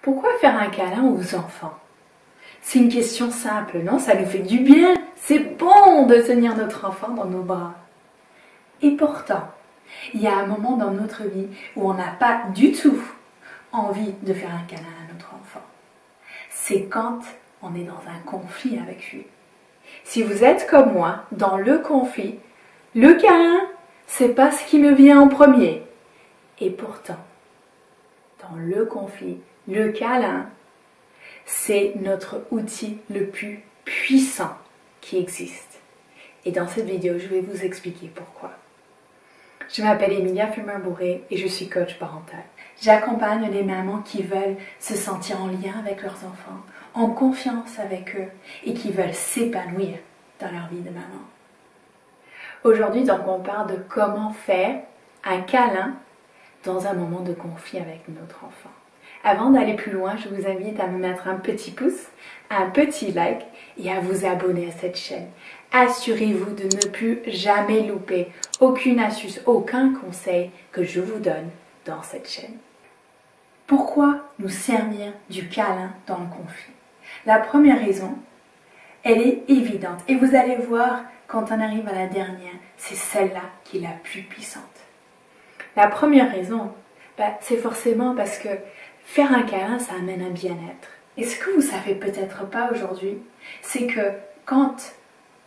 Pourquoi faire un câlin aux enfants? C'est une question simple, non? Ça nous fait du bien. C'est bon de tenir notre enfant dans nos bras. Et pourtant, il y a un moment dans notre vie où on n'a pas du tout envie de faire un câlin à notre enfant. C'est quand on est dans un conflit avec lui. Si vous êtes comme moi, dans le conflit, le câlin, c'est pas ce qui me vient en premier. Et pourtant, dans le conflit, le câlin, c'est notre outil le plus puissant qui existe. Et dans cette vidéo, je vais vous expliquer pourquoi. Je m'appelle Emilia Fulmer-Bourré et je suis coach parental. J'accompagne les mamans qui veulent se sentir en lien avec leurs enfants, en confiance avec eux et qui veulent s'épanouir dans leur vie de maman. Aujourd'hui, donc, on parle de comment faire un câlin dans un moment de conflit avec notre enfant. Avant d'aller plus loin, je vous invite à me mettre un petit pouce, un petit like et à vous abonner à cette chaîne. Assurez-vous de ne plus jamais louper aucune astuce, aucun conseil que je vous donne dans cette chaîne. Pourquoi nous servir du câlin dans le conflit? La première raison, elle est évidente et vous allez voir quand on arrive à la dernière, c'est celle-là qui est la plus puissante. La première raison, c'est forcément parce que faire un câlin, ça amène un bien-être. Et ce que vous savez peut-être pas aujourd'hui, c'est que quand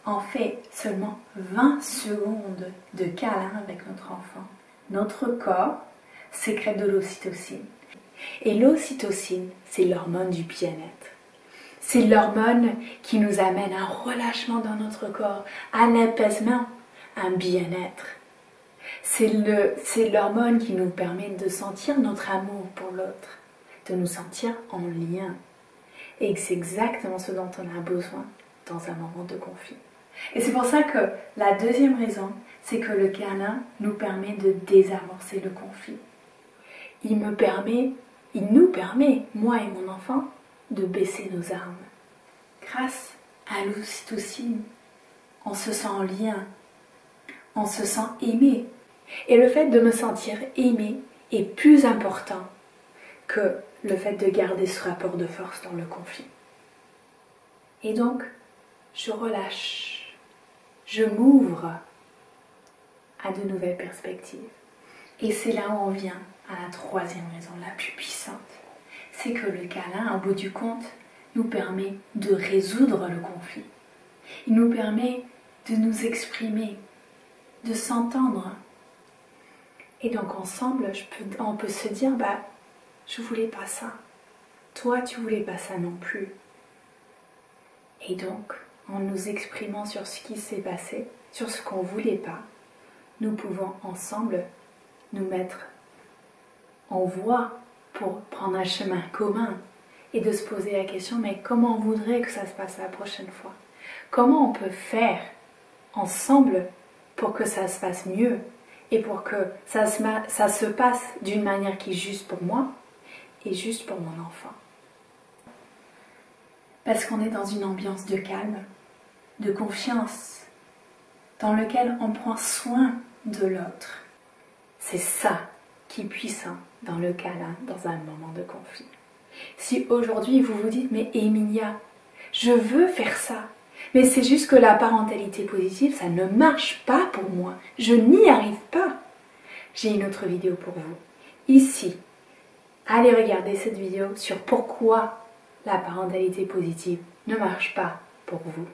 on fait seulement 20 secondes de câlin avec notre enfant, notre corps sécrète de l'ocytocine. Et l'ocytocine, c'est l'hormone du bien-être. C'est l'hormone qui nous amène un relâchement dans notre corps, un apaisement, un bien-être. C'est l'hormone qui nous permet de sentir notre amour pour l'autre, de nous sentir en lien. Et c'est exactement ce dont on a besoin dans un moment de conflit. Et c'est pour ça que la deuxième raison, c'est que le câlin nous permet de désamorcer le conflit. Il nous permet, moi et mon enfant, de baisser nos armes. Grâce à l'ocytocine, on se sent en lien, on se sent aimé. Et le fait de me sentir aimé est plus important que le fait de garder ce rapport de force dans le conflit. Et donc, je relâche, je m'ouvre à de nouvelles perspectives. Et c'est là où on vient à la troisième raison, la plus puissante. C'est que le câlin, au bout du compte, nous permet de résoudre le conflit. Il nous permet de nous exprimer, de s'entendre. Et donc ensemble, on peut se dire, je voulais pas ça. Toi, tu voulais pas ça non plus. Et donc, en nous exprimant sur ce qui s'est passé, sur ce qu'on voulait pas, nous pouvons ensemble nous mettre en voie pour prendre un chemin commun et de se poser la question, mais comment on voudrait que ça se passe la prochaine fois? Comment on peut faire ensemble pour que ça se passe mieux et pour que ça se passe d'une manière qui est juste pour moi et juste pour mon enfant? Parce qu'on est dans une ambiance de calme, de confiance, dans lequel on prend soin de l'autre. C'est ça qui est puissant dans le câlin, dans un moment de conflit. Si aujourd'hui vous vous dites, mais Emilia, je veux faire ça, mais c'est juste que la parentalité positive, ça ne marche pas pour moi, je n'y arrive pas. J'ai une autre vidéo pour vous. Ici, allez regarder cette vidéo sur pourquoi la parentalité positive ne marche pas pour vous.